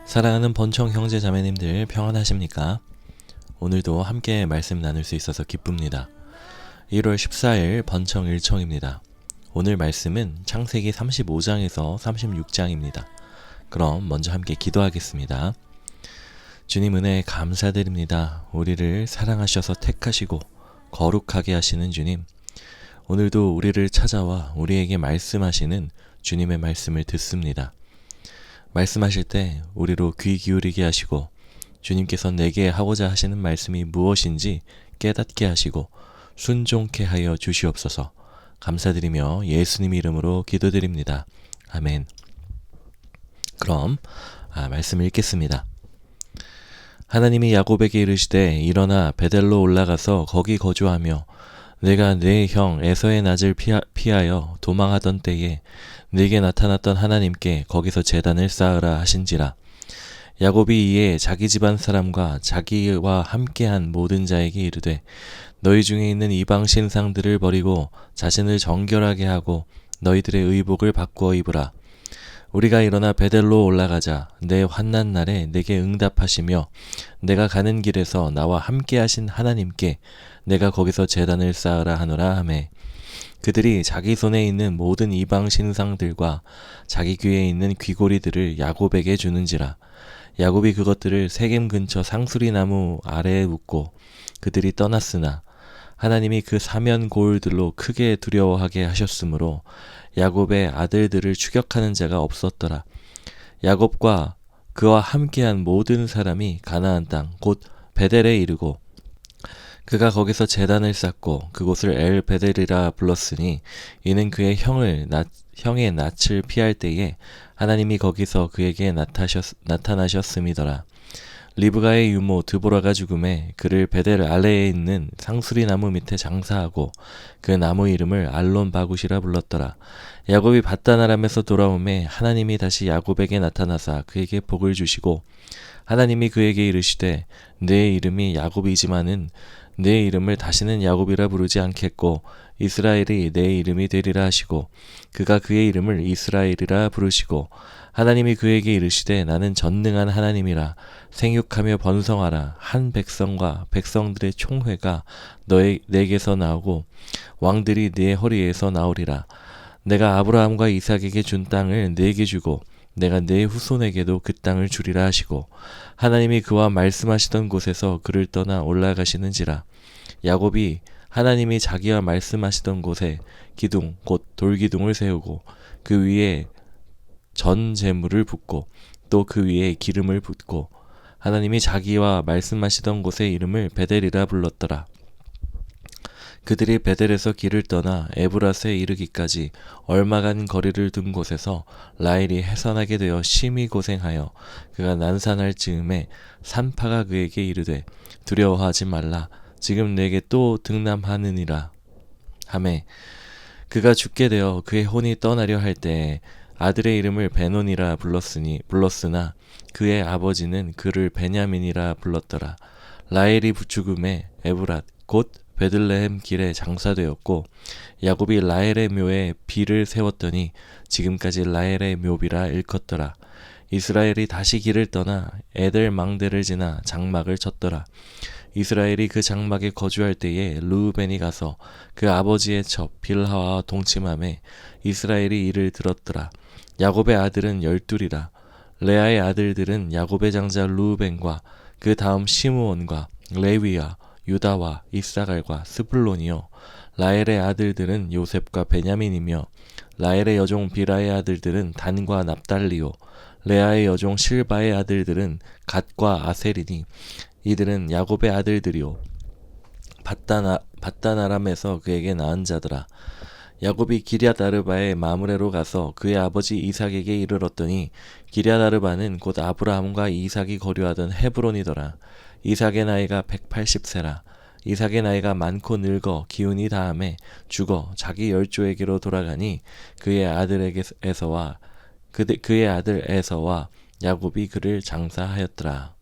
사랑하는 번청 형제 자매님들 평안하십니까? 오늘도 함께 말씀 나눌 수 있어서 기쁩니다. 1월 14일 번청 일청입니다. 오늘 말씀은 창세기 35장에서 36장입니다. 그럼 먼저 함께 기도하겠습니다. 주님 은혜에 감사드립니다. 우리를 사랑하셔서 택하시고 거룩하게 하시는 주님, 오늘도 우리를 찾아와 우리에게 말씀하시는 주님의 말씀을 듣습니다. 말씀하실 때 우리로 귀 기울이게 하시고 주님께서 내게 하고자 하시는 말씀이 무엇인지 깨닫게 하시고 순종케 하여 주시옵소서. 감사드리며 예수님 이름으로 기도드립니다. 아멘. 그럼 말씀 읽겠습니다. 하나님이 야곱에게 이르시되 일어나 베델로 올라가서 거기 거주하며 내가 내 형 에서의 낯을 피하여 도망하던 때에 네게 나타났던 하나님께 거기서 제단을 쌓으라 하신지라. 야곱이 이에 자기 집안 사람과 자기와 함께한 모든 자에게 이르되 너희 중에 있는 이방 신상들을 버리고 자신을 정결하게 하고 너희들의 의복을 바꾸어 입으라. 우리가 일어나 베델로 올라가자. 내 환난 날에 내게 응답하시며 내가 가는 길에서 나와 함께하신 하나님께 내가 거기서 제단을 쌓으라 하노라 하매, 그들이 자기 손에 있는 모든 이방 신상들과 자기 귀에 있는 귀고리들을 야곱에게 주는지라. 야곱이 그것들을 세겜 근처 상수리 나무 아래에 묻고 그들이 떠났으나 하나님이 그 사면 고울들로 크게 두려워하게 하셨으므로 야곱의 아들들을 추격하는 자가 없었더라. 야곱과 그와 함께한 모든 사람이 가나안 땅 곧 베델에 이르고 그가 거기서 제단을 쌓고 그곳을 엘 베델이라 불렀으니 이는 그의 형의 낯을 피할 때에 하나님이 거기서 그에게 나타나셨음이더라. 리브가의 유모 드보라가 죽음에 그를 베델 알레에 있는 상수리 나무 밑에 장사하고 그 나무 이름을 알론 바굿이라 불렀더라. 야곱이 밧단 아람에서 돌아오매 하나님이 다시 야곱에게 나타나사 그에게 복을 주시고 하나님이 그에게 이르시되 내 이름이 야곱이지만은 내 이름을 다시는 야곱이라 부르지 않겠고 이스라엘이 내 이름이 되리라 하시고 그가 그의 이름을 이스라엘이라 부르시고 하나님이 그에게 이르시되 나는 전능한 하나님이라. 생육하며 번성하라. 한 백성과 백성들의 총회가 내게서 나오고 왕들이 네 허리에서 나오리라. 내가 아브라함과 이삭에게 준 땅을 네게 주고 내가 네 후손에게도 그 땅을 주리라 하시고 하나님이 그와 말씀하시던 곳에서 그를 떠나 올라가시는지라. 야곱이 하나님이 자기와 말씀하시던 곳에 기둥 곧 돌기둥을 세우고 그 위에 전 제물을 붓고 또 그 위에 기름을 붓고 하나님이 자기와 말씀하시던 곳의 이름을 베델이라 불렀더라. 그들이 베델에서 길을 떠나 에브라스에 이르기까지 얼마간 거리를 둔 곳에서 라헬이 해산하게 되어 심히 고생하여 그가 난산할 즈음에 산파가 그에게 이르되 두려워하지 말라. 지금 내게 또 등남하느니라 하매, 그가 죽게 되어 그의 혼이 떠나려 할 때에 아들의 이름을 베논이라 불렀으나 그의 아버지는 그를 베냐민이라 불렀더라. 라헬이 죽음에 에브랏 곧 베들레헴 길에 장사되었고 야곱이 라헬의 묘에 비를 세웠더니 지금까지 라헬의 묘비라 일컫더라. 이스라엘이 다시 길을 떠나 에델 망대를 지나 장막을 쳤더라. 이스라엘이 그 장막에 거주할 때에 르우벤이 가서 그 아버지의 첩 빌하와 동침함에 이스라엘이 이를 들었더라. 야곱의 아들은 12이라. 레아의 아들들은 야곱의 장자 르우벤과 그 다음 시므온과 레위와 유다와 이사갈과 스불론이요. 라헬의 아들들은 요셉과 베냐민이며 라헬의 여종 비라의 아들들은 단과 납달리요. 레아의 여종 실바의 아들들은 갓과 아셀이니 이들은 야곱의 아들들이요. 밧단 아람에서 그에게 낳은 자더라. 야곱이 기럇 아르바의 마므레로 가서 그의 아버지 이삭에게 이르렀더니 기럇 아르바는 곧 아브라함과 이삭이 거류하던 헤브론이더라. 이삭의 나이가 180세라. 이삭의 나이가 많고 늙어 기운이 다함에 죽어 자기 열조에게로 돌아가니 그의 아들 에서와 야곱이 그를 장사하였더라.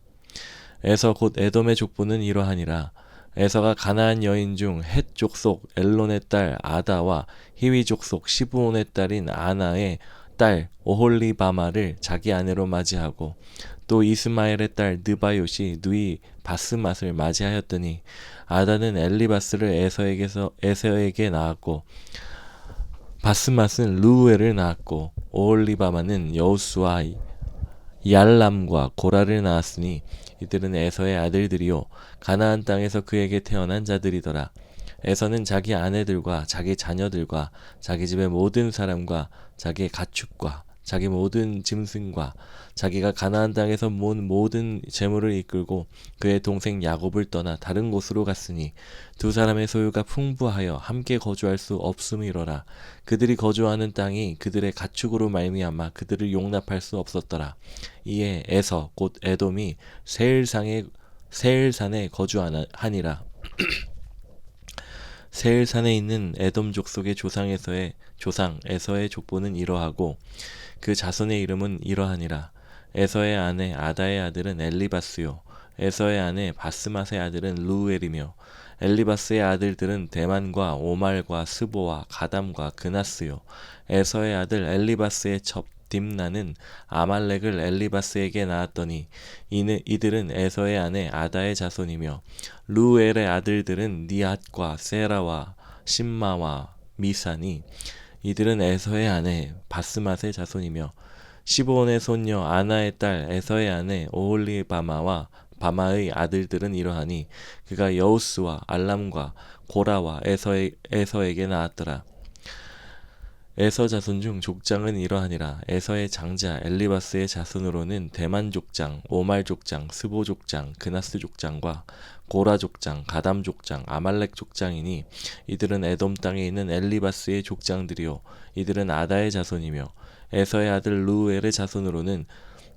에서 곧 에돔의 족보는 이러하니라. 에서가 가나안 여인 중 헷 족속 엘론의 딸 아다와 히위 족속 시브온의 딸인 아나의 딸 오홀리바마를 자기 아내로 맞이하고 또 이스마엘의 딸 느바요시 누이 바스맛을 맞이하였더니 아다는 엘리바스를 에서에게 낳았고 바스맛은 루우엘을 낳았고 오홀리바마는 여우스와 얄람과 고라를 낳았으니 이들은 에서의 아들들이요 가나안 땅에서 그에게 태어난 자들이더라. 에서는 자기 아내들과 자기 자녀들과 자기 집의 모든 사람과 자기의 가축과 자기 모든 짐승과 자기가 가나안 땅에서 모은 모든 재물을 이끌고 그의 동생 야곱을 떠나 다른 곳으로 갔으니 두 사람의 소유가 풍부하여 함께 거주할 수 없음이로라. 그들이 거주하는 땅이 그들의 가축으로 말미암아 그들을 용납할 수 없었더라. 이에 에서 곧 에돔이 세일산에 거주하니라. 세일산에 있는 에돔 족속의 조상 에서의 족보는 이러하고 그 자손의 이름은 이러하니라. 에서의 아내 아다의 아들은 엘리바스요 에서의 아내 바스맛의 아들은 루엘이며 엘리바스의 아들들은 대만과 오말과 스보와 가담과 그나스요 에서의 아들 엘리바스의 첩 딥나는 아말렉을 엘리바스에게 낳았더니 이들은 에서의 아내 아다의 자손이며 루엘의 아들들은 니앗과 세라와 심마와 미사니 이들은 에서의 아내 바스맛의 자손이며 시브온의 손녀 아나의 딸 에서의 아내 오홀리바마와 바마의 아들들은 이러하니 그가 여우스와 알람과 고라와 에서에게 낳았더라. 에서 자손 중 족장은 이러하니라. 에서의 장자 엘리바스의 자손으로는 대만 족장, 오말 족장, 스보 족장, 그나스 족장과 고라 족장, 가담 족장, 아말렉 족장이니 이들은 에돔 땅에 있는 엘리바스의 족장들이요 이들은 아다의 자손이며 에서의 아들 루엘의 자손으로는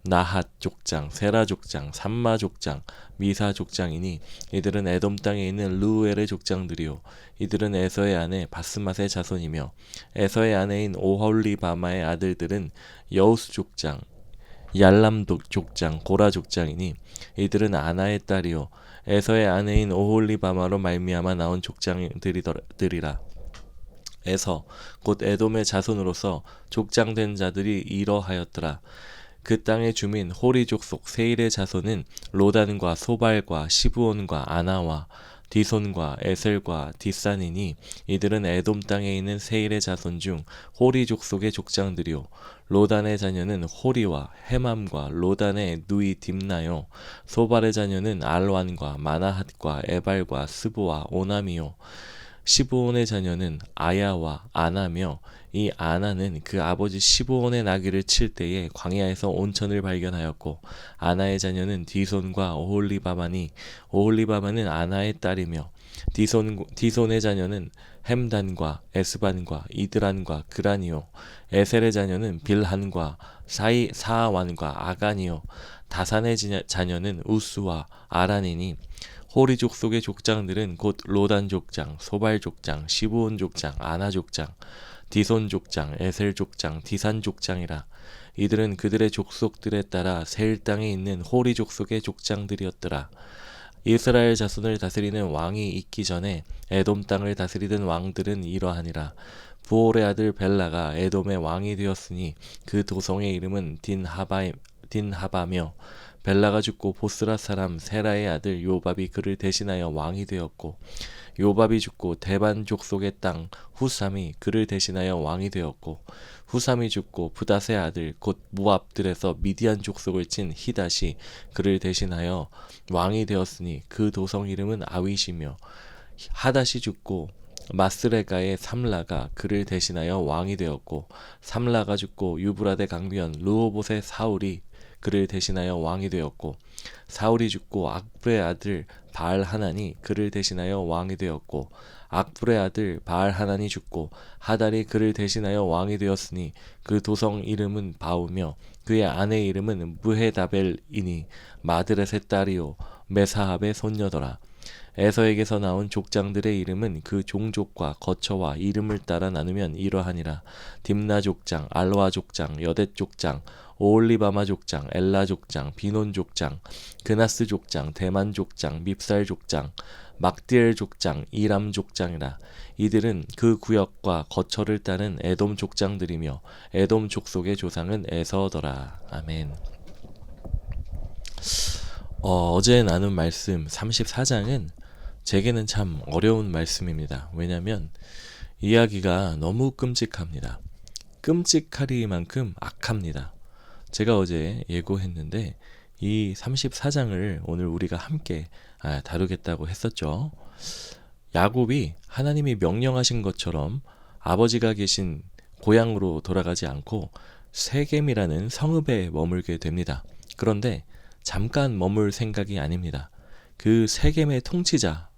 나핫 족장, 세라 족장, 삼마 족장, 미사 족장이니 이들은 에돔 땅에 있는 루엘의 족장들이요 이들은 에서의 아내 바스맛의 자손이며 에서의 아내인 오홀리바마의 아들들은 여우스 족장, 얄람 족장, 고라 족장이니 이들은 아나의 딸이요 에서의 아내인 오홀리바마로 말미암아 나온 족장들이라. 에서 곧 에돔의 자손으로서 족장된 자들이 이러하였더라. 그 땅의 주민 호리 족속 세일의 자손은 로단과 소발과 시브온과 아나와 디손과 에셀과 디산이니 이들은 에돔 땅에 있는 세일의 자손 중 호리 족속의 족장들이요 로단의 자녀는 호리와 헤맘과 로단의 누이 딥나요 소발의 자녀는 알완과 마나핫과 에발과 스보와 오남이요 시브온의 자녀는 아야와 아나며 이 아나는 그 아버지 시브온의 나귀를 칠 때에 광야에서 온천을 발견하였고 아나의 자녀는 디손과 오홀리바마니 오홀리바마는 아나의 딸이며 디손의 자녀는 햄단과 에스반과 이드란과 그란이요 에셀의 자녀는 빌한과 사아완과 아간이요 다산의 자녀는 우스와 아란이니 호리 족속의 족장들은 곧 로단 족장, 소발 족장, 시브온 족장, 아나 족장, 디손 족장, 에셀 족장, 디산 족장이라. 이들은 그들의 족속들에 따라 세일 땅에 있는 호리 족속의 족장들이었더라. 이스라엘 자손을 다스리는 왕이 있기 전에 에돔 땅을 다스리던 왕들은 이러하니라. 부올의 아들 벨라가 에돔의 왕이 되었으니 그 도성의 이름은 딘하바며 벨라가 죽고 보스라 사람 세라의 아들 요밥이 그를 대신하여 왕이 되었고 요밥이 죽고 대반 족속의 땅 후삼이 그를 대신하여 왕이 되었고 후삼이 죽고 부닷의 아들 곧 모압들에서 미디안 족속을 친 히닷이 그를 대신하여 왕이 되었으니 그 도성 이름은 아윗이며 하닷이 죽고 마스레가의 삼라가 그를 대신하여 왕이 되었고 삼라가 죽고 유브라데 강변 르호봇의 사울이 그를 대신하여 왕이 되었고 사울이 죽고 악불의 아들 바알하난이 그를 대신하여 왕이 되었고 악불의 아들 바알하난이 죽고 하달이 그를 대신하여 왕이 되었으니 그 도성 이름은 바우며 그의 아내 이름은 무헤다벨이니 마드렛의 딸이요 메사합의 손녀더라. 에서에게서 나온 족장들의 이름은 그 종족과 거처와 이름을 따라 나누면 이러하니라. 딥나 족장, 알와 족장, 여댓 족장, 오홀리바마 족장, 엘라 족장, 비논 족장, 그나스 족장, 대만 족장, 밉살 족장, 막디엘 족장, 이람 족장이라. 이들은 그 구역과 거처를 따른 에돔 족장들이며 에돔 족속의 조상은 에서더라. 아멘. 어제 나눈 말씀 34장은 제게는 참 어려운 말씀입니다. 왜냐하면 이야기가 너무 끔찍합니다. 끔찍하리만큼 악합니다. 제가 어제 예고했는데 이 34장을 오늘 우리가 함께 다루겠다고 했었죠. 야곱이 하나님이 명령하신 것처럼 아버지가 계신 고향으로 돌아가지 않고 세겜이라는 성읍에 머물게 됩니다. 그런데 잠깐 머물 생각이 아닙니다. 그 세겜의 통치자,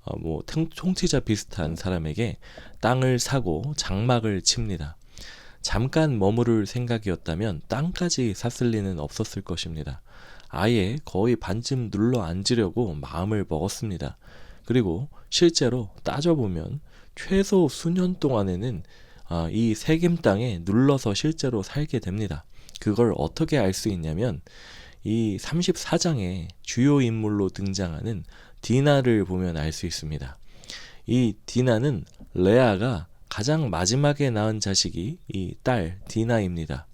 통치자 비슷한 사람에게 땅을 사고 장막을 칩니다. 잠깐 머무를 생각이었다면 땅까지 샀을 리는 없었을 것입니다. 아예 거의 반쯤 눌러 앉으려고 마음을 먹었습니다. 그리고 실제로 따져보면 최소 수년 동안에는 이 세겜 땅에 눌러서 실제로 살게 됩니다. 그걸 어떻게 알 수 있냐면 이 34장의 주요 인물로 등장하는 디나를 보면 알 수 있습니다. 이 디나는 레아가 가장 마지막에 낳은 자식이 이 딸 디나입니다.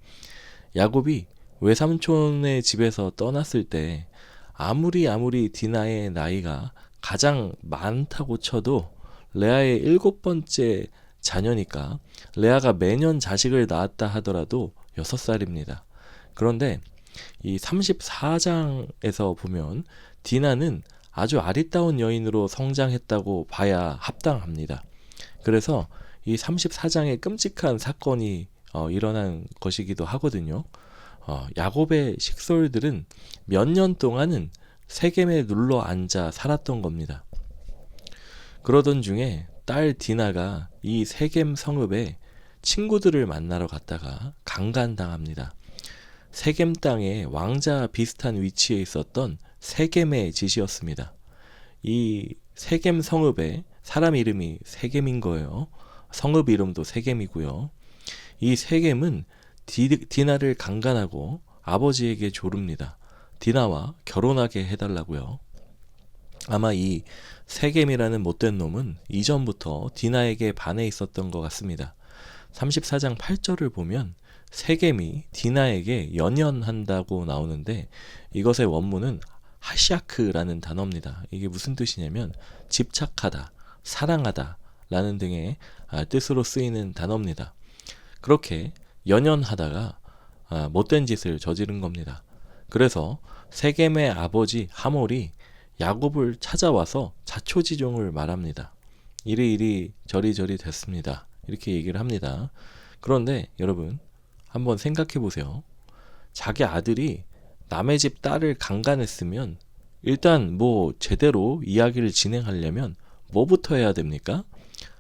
야곱이 외삼촌의 집에서 떠났을 때 아무리 디나의 나이가 가장 많다고 쳐도 레아의 7번째 자녀니까 레아가 매년 자식을 낳았다 하더라도 6살입니다. 그런데 이 34장에서 보면 디나는 아주 아리따운 여인으로 성장했다고 봐야 합당합니다. 그래서 이 34장의 끔찍한 사건이 일어난 것이기도 하거든요. 야곱의 식솔들은 몇 년 동안은 세겜에 눌러 앉아 살았던 겁니다. 그러던 중에 딸 디나가 이 세겜 성읍에 친구들을 만나러 갔다가 강간당합니다. 세겜 땅에 왕자 비슷한 위치에 있었던 세겜의 짓이었습니다. 이 세겜 성읍에 사람 이름이 세겜인 거예요. 성읍 이름도 세겜이고요. 이 세겜은 디나를 강간하고 아버지에게 조릅니다. 디나와 결혼하게 해달라고요. 아마 이 세겜이라는 못된 놈은 이전부터 디나에게 반해 있었던 것 같습니다. 34장 8절을 보면 세겜이 디나에게 연연한다고 나오는데 이것의 원문은 하샤크라는 단어입니다. 이게 무슨 뜻이냐면 집착하다, 사랑하다 라는 등의 뜻으로 쓰이는 단어입니다. 그렇게 연연하다가 못된 짓을 저지른 겁니다. 그래서 세겜의 아버지 하몰이 야곱을 찾아와서 자초지종을 말합니다. 이리 저리 됐습니다. 이렇게 얘기를 합니다. 그런데 여러분 한번 생각해 보세요. 자기 아들이 남의 집 딸을 강간했으면 일단 제대로 이야기를 진행하려면 뭐부터 해야 됩니까?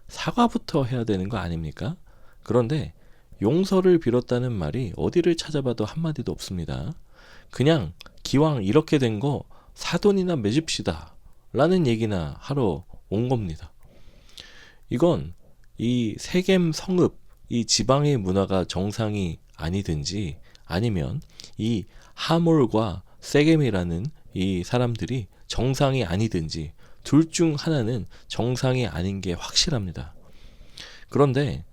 사과부터 해야 되는 거 아닙니까? 그런데 용서를 빌었다는 말이 어디를 찾아봐도 한마디도 없습니다. 그냥 기왕 이렇게 된 거 사돈이나 맺읍시다 라는 얘기나 하러 온 겁니다. 이건 이 세겜 성읍, 이 지방의 문화가 정상이 아니든지 아니면 이 하몰과 세겜이라는 이 사람들이 정상이 아니든지 둘 중 하나는 정상이 아닌 게 확실합니다. 그런데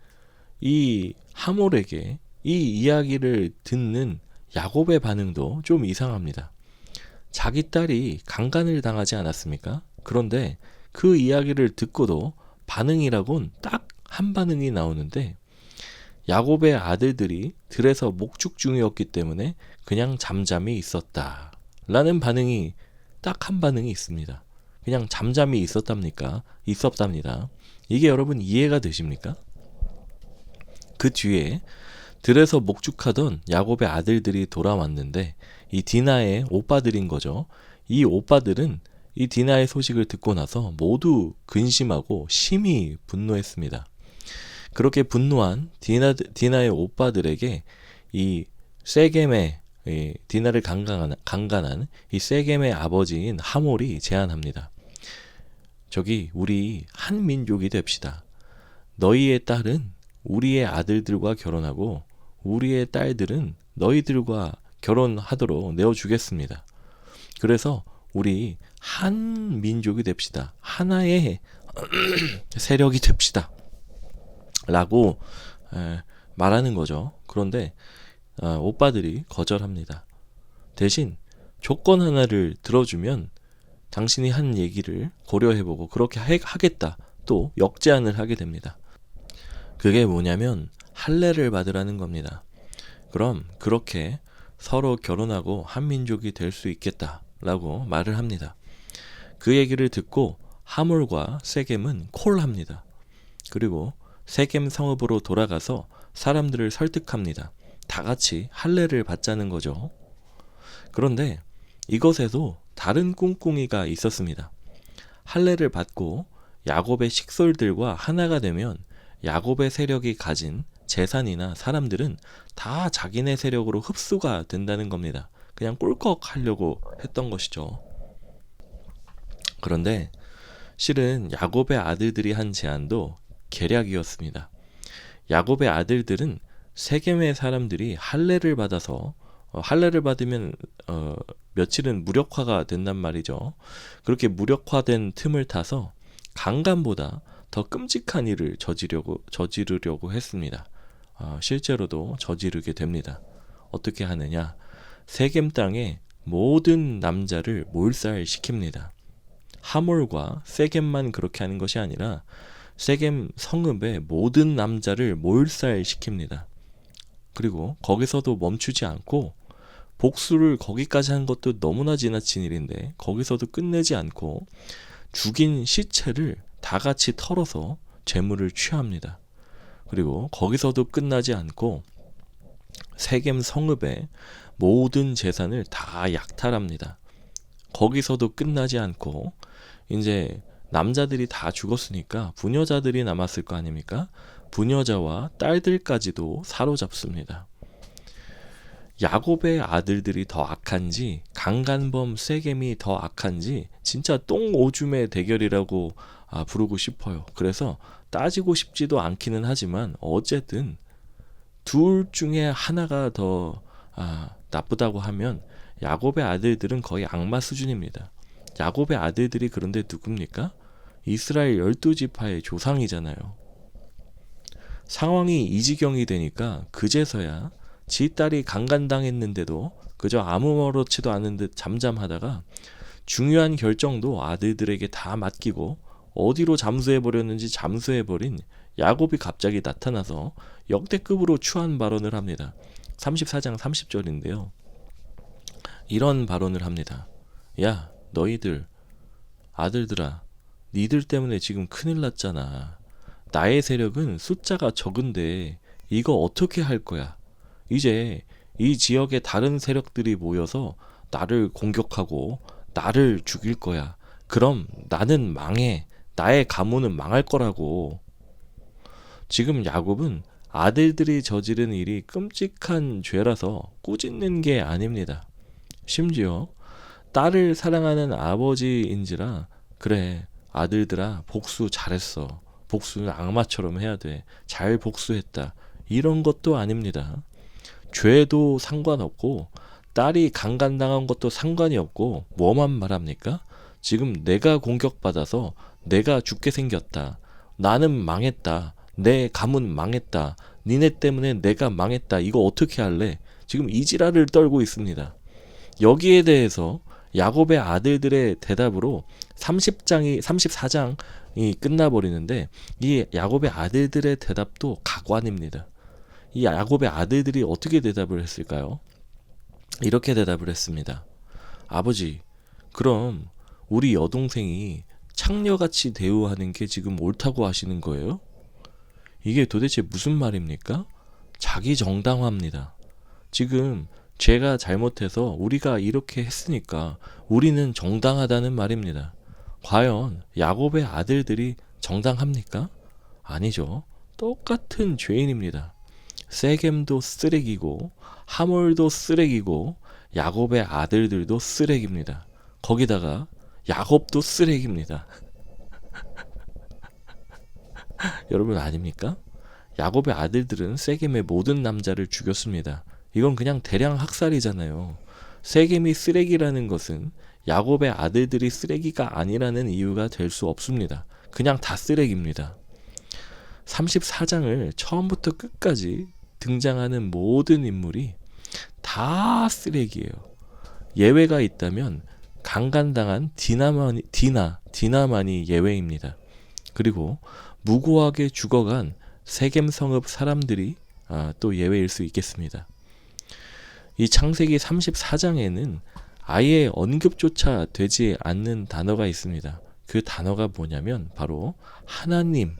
이 하몰에게 이 이야기를 듣는 야곱의 반응도 좀 이상합니다. 자기 딸이 강간을 당하지 않았습니까? 그런데 그 이야기를 듣고도 반응이라곤 딱 한 반응이 나오는데 야곱의 아들들이 들에서 목축 중이었기 때문에 그냥 잠잠히 있었다 라는 반응이 딱 한 반응이 있습니다. 그냥 잠잠히 있었답니다. 이게 여러분 이해가 되십니까? 그 뒤에 들에서 목축하던 야곱의 아들들이 돌아왔는데 이 디나의 오빠들인 거죠. 이 오빠들은 이 디나의 소식을 듣고 나서 모두 근심하고 심히 분노했습니다. 그렇게 분노한 디나의 오빠들에게 이 세겜의 디나를 강간한 이 세겜의 아버지인 하몰이 제안합니다. 우리 한 민족이 됩시다. 너희의 딸은 우리의 아들들과 결혼하고 우리의 딸들은 너희들과 결혼하도록 내어주겠습니다. 그래서 우리 한 민족이 됩시다. 하나의 세력이 됩시다. 라고 말하는 거죠. 그런데 오빠들이 거절합니다. 대신 조건 하나를 들어주면 당신이 한 얘기를 고려해보고 그렇게 하겠다. 또 역제안을 하게 됩니다. 그게 뭐냐면 할례를 받으라는 겁니다. 그럼 그렇게 서로 결혼하고 한 민족이 될 수 있겠다라고 말을 합니다. 그 얘기를 듣고 하몰과 세겜은 콜합니다. 그리고 세겜 성읍으로 돌아가서 사람들을 설득합니다. 다 같이 할례를 받자는 거죠. 그런데 이것에도 다른 꿍꿍이가 있었습니다. 할례를 받고 야곱의 식솔들과 하나가 되면 야곱의 세력이 가진 재산이나 사람들은 다 자기네 세력으로 흡수가 된다는 겁니다. 그냥 꿀꺽 하려고 했던 것이죠. 그런데 실은 야곱의 아들들이 한 제안도 계략이었습니다. 야곱의 아들들은 세겜의 사람들이 할례를 받아서 할례를 받으면 며칠은 무력화가 된단 말이죠. 그렇게 무력화된 틈을 타서 강간보다 더 끔찍한 일을 저지르려고 했습니다. 실제로도 저지르게 됩니다. 어떻게 하느냐? 세겜 땅에 모든 남자를 몰살시킵니다. 하몰과 세겜만 그렇게 하는 것이 아니라 세겜 성읍의 모든 남자를 몰살시킵니다. 그리고 거기서도 멈추지 않고 복수를 거기까지 한 것도 너무나 지나친 일인데 거기서도 끝내지 않고 죽인 시체를 다 같이 털어서 재물을 취합니다. 그리고 거기서도 끝나지 않고 세겜 성읍의 모든 재산을 다 약탈합니다. 거기서도 끝나지 않고 이제 남자들이 다 죽었으니까 부녀자들이 남았을 거 아닙니까? 부녀자와 딸들까지도 사로잡습니다. 야곱의 아들들이 더 악한지 강간범 세겜이 더 악한지 진짜 똥오줌의 대결이라고 부르고 싶어요. 그래서 따지고 싶지도 않기는 하지만 어쨌든 둘 중에 하나가 더 나쁘다고 하면 야곱의 아들들은 거의 악마 수준입니다. 야곱의 아들들이 그런데 누굽니까? 이스라엘 12지파의 조상이잖아요. 상황이 이 지경이 되니까 그제서야 지 딸이 강간당했는데도 그저 아무렇지도 않은 듯 잠잠하다가 중요한 결정도 아들들에게 다 맡기고 어디로 잠수해버렸는지 잠수해버린 야곱이 갑자기 나타나서 역대급으로 추한 발언을 합니다. 34장 30절인데요. 이런 발언을 합니다. 야, 너희들 아들들아, 니들 때문에 지금 큰일 났잖아. 나의 세력은 숫자가 적은데 이거 어떻게 할 거야? 이제 이 지역의 다른 세력들이 모여서 나를 공격하고 나를 죽일 거야. 그럼 나는 망해. 나의 가문은 망할 거라고. 지금 야곱은 아들들이 저지른 일이 끔찍한 죄라서 꾸짖는 게 아닙니다. 심지어 딸을 사랑하는 아버지인지라 그래 아들들아 복수 잘했어. 복수는 악마처럼 해야 돼. 잘 복수했다. 이런 것도 아닙니다. 죄도 상관없고 딸이 강간당한 것도 상관이 없고 뭐만 말합니까? 지금 내가 공격받아서 내가 죽게 생겼다. 나는 망했다. 내 가문 망했다. 니네 때문에 내가 망했다. 이거 어떻게 할래? 지금 이 지랄을 떨고 있습니다. 여기에 대해서 야곱의 아들들의 대답으로 34장이 끝나버리는데 이 야곱의 아들들의 대답도 가관입니다. 이 야곱의 아들들이 어떻게 대답을 했을까요? 이렇게 대답을 했습니다. 아버지, 그럼 우리 여동생이 창녀같이 대우하는 게 지금 옳다고 하시는 거예요? 이게 도대체 무슨 말입니까? 자기 정당화입니다. 지금 죄가 잘못해서 우리가 이렇게 했으니까 우리는 정당하다는 말입니다. 과연 야곱의 아들들이 정당합니까? 아니죠. 똑같은 죄인입니다. 세겜도 쓰레기고 하몰도 쓰레기고 야곱의 아들들도 쓰레기입니다. 거기다가 야곱도 쓰레기입니다. 여러분 아닙니까? 야곱의 아들들은 세겜의 모든 남자를 죽였습니다. 이건 그냥 대량 학살이잖아요. 세겜이 쓰레기라는 것은 야곱의 아들들이 쓰레기가 아니라는 이유가 될 수 없습니다. 그냥 다 쓰레기입니다. 34장을 처음부터 끝까지 등장하는 모든 인물이 다 쓰레기예요. 예외가 있다면 강간당한 디나만이 예외입니다. 그리고 무고하게 죽어간 세겜 성읍 사람들이 또 예외일 수 있겠습니다. 이 창세기 34장에는 아예 언급조차 되지 않는 단어가 있습니다. 그 단어가 뭐냐면 바로 하나님,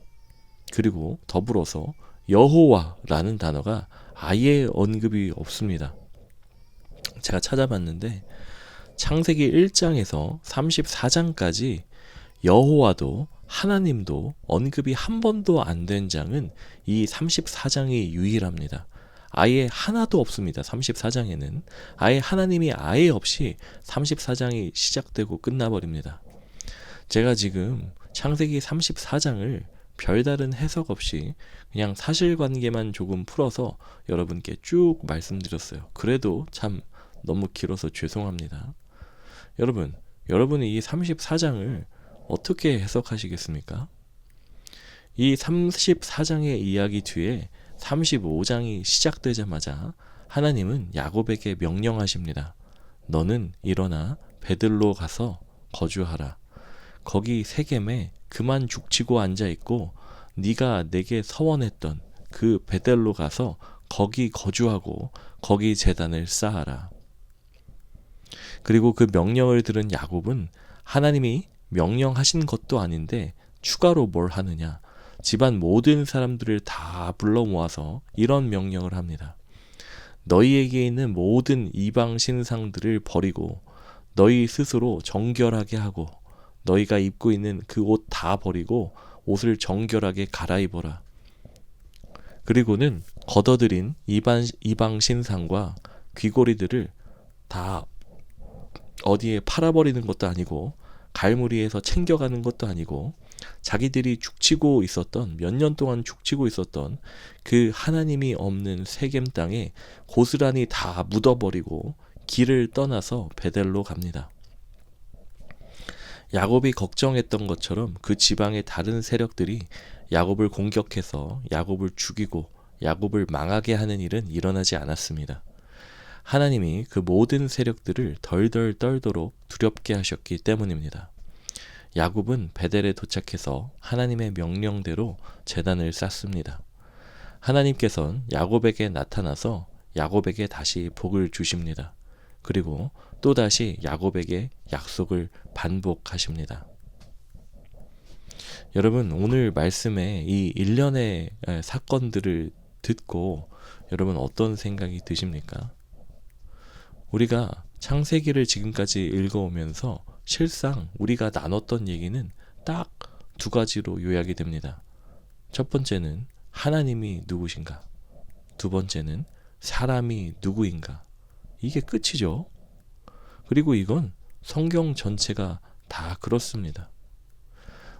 그리고 더불어서 여호와라는 단어가 아예 언급이 없습니다. 제가 찾아봤는데 창세기 1장에서 34장까지 여호와도 하나님도 언급이 한 번도 안 된 장은 이 34장이 유일합니다. 아예 하나도 없습니다. 34장에는 아예 하나님이 아예 없이 34장이 시작되고 끝나버립니다. 제가 지금 창세기 34장을 별다른 해석 없이 그냥 사실관계만 조금 풀어서 여러분께 쭉 말씀드렸어요. 그래도 참 너무 길어서 죄송합니다. 여러분이 이 34장을 어떻게 해석하시겠습니까? 이 34장의 이야기 뒤에 35장이 시작되자마자 하나님은 야곱에게 명령하십니다. 너는 일어나 베들로 가서 거주하라. 거기 세겜에 그만 죽치고 앉아있고 네가 내게 서원했던 그 베델로 가서 거기 거주하고 거기 제단을 쌓아라. 그리고 그 명령을 들은 야곱은 하나님이 명령하신 것도 아닌데 추가로 뭘 하느냐, 집안 모든 사람들을 다 불러 모아서 이런 명령을 합니다. 너희에게 있는 모든 이방 신상들을 버리고 너희 스스로 정결하게 하고 너희가 입고 있는 그 옷 다 버리고 옷을 정결하게 갈아입어라. 그리고는 걷어들인 이방 신상과 귀고리들을 다 어디에 팔아버리는 것도 아니고 갈무리에서 챙겨가는 것도 아니고 자기들이 죽치고 있었던, 몇 년 동안 죽치고 있었던 그 하나님이 없는 세겜 땅에 고스란히 다 묻어버리고 길을 떠나서 베델로 갑니다. 야곱이 걱정했던 것처럼 그 지방의 다른 세력들이 야곱을 공격해서 야곱을 죽이고 야곱을 망하게 하는 일은 일어나지 않았습니다. 하나님이 그 모든 세력들을 덜덜 떨도록 두렵게 하셨기 때문입니다. 야곱은 베델에 도착해서 하나님의 명령대로 제단을 쌓습니다. 하나님께서는 야곱에게 나타나서 야곱에게 다시 복을 주십니다. 그리고 또다시 야곱에게 약속을 반복하십니다. 여러분, 오늘 말씀에 이 일련의 사건들을 듣고 여러분 어떤 생각이 드십니까? 우리가 창세기를 지금까지 읽어오면서 실상 우리가 나눴던 얘기는 딱 두 가지로 요약이 됩니다. 첫 번째는 하나님이 누구신가? 두 번째는 사람이 누구인가? 이게 끝이죠. 그리고 이건 성경 전체가 다 그렇습니다.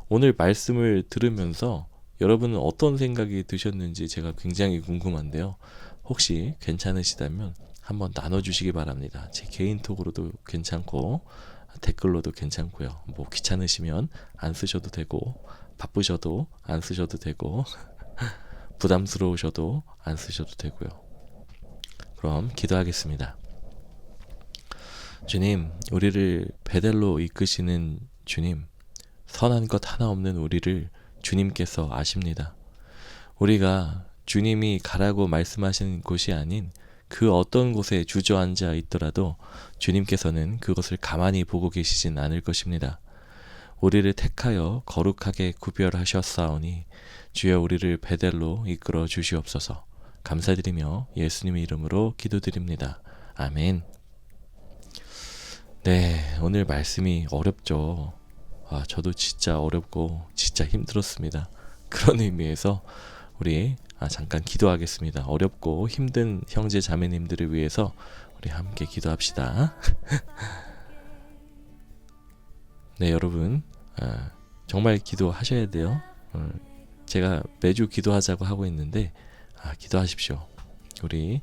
오늘 말씀을 들으면서 여러분은 어떤 생각이 드셨는지 제가 굉장히 궁금한데요. 혹시 괜찮으시다면 한번 나눠주시기 바랍니다. 제 개인톡으로도 괜찮고 댓글로도 괜찮고요. 뭐 귀찮으시면 안 쓰셔도 되고 바쁘셔도 안 쓰셔도 되고 부담스러우셔도 안 쓰셔도 되고요. 그럼 기도하겠습니다. 주님, 우리를 베델로 이끄시는 주님, 선한 것 하나 없는 우리를 주님께서 아십니다. 우리가 주님이 가라고 말씀하시는 곳이 아닌 그 어떤 곳에 주저앉아 있더라도 주님께서는 그것을 가만히 보고 계시진 않을 것입니다. 우리를 택하여 거룩하게 구별하셨사오니 주여 우리를 베델로 이끌어 주시옵소서. 감사드리며 예수님의 이름으로 기도드립니다. 아멘. 네, 오늘 말씀이 어렵죠. 저도 진짜 어렵고 진짜 힘들었습니다. 그런 의미에서 우리 잠깐 기도하겠습니다. 어렵고 힘든 형제 자매님들을 위해서 우리 함께 기도합시다. 네, 여러분 정말 기도하셔야 돼요. 제가 매주 기도하자고 하고 있는데 기도하십시오. 우리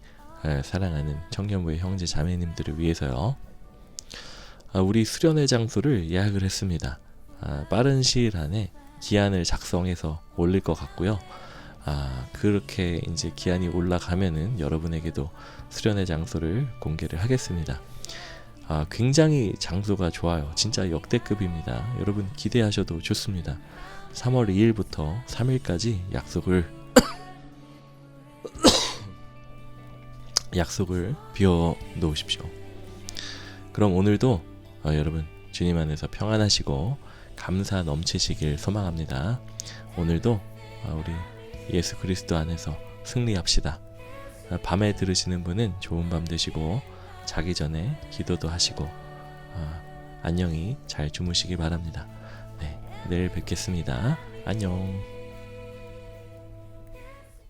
사랑하는 청년부의 형제 자매님들을 위해서요. 우리 수련회 장소를 예약을 했습니다. 빠른 시일 안에 기한을 작성해서 올릴 것 같고요. 그렇게 이제 기한이 올라가면은 여러분에게도 수련회 장소를 공개를 하겠습니다. 굉장히 장소가 좋아요. 진짜 역대급입니다. 여러분 기대하셔도 좋습니다. 3월 2일부터 3일까지 약속을 비워 놓으십시오. 그럼 오늘도 여러분 주님 안에서 평안하시고 감사 넘치시길 소망합니다. 오늘도 우리 예수 그리스도 안에서 승리합시다. 밤에 들으시는 분은 좋은 밤 되시고 자기 전에 기도도 하시고 안녕히 잘 주무시기 바랍니다. 네, 내일 뵙겠습니다. 안녕.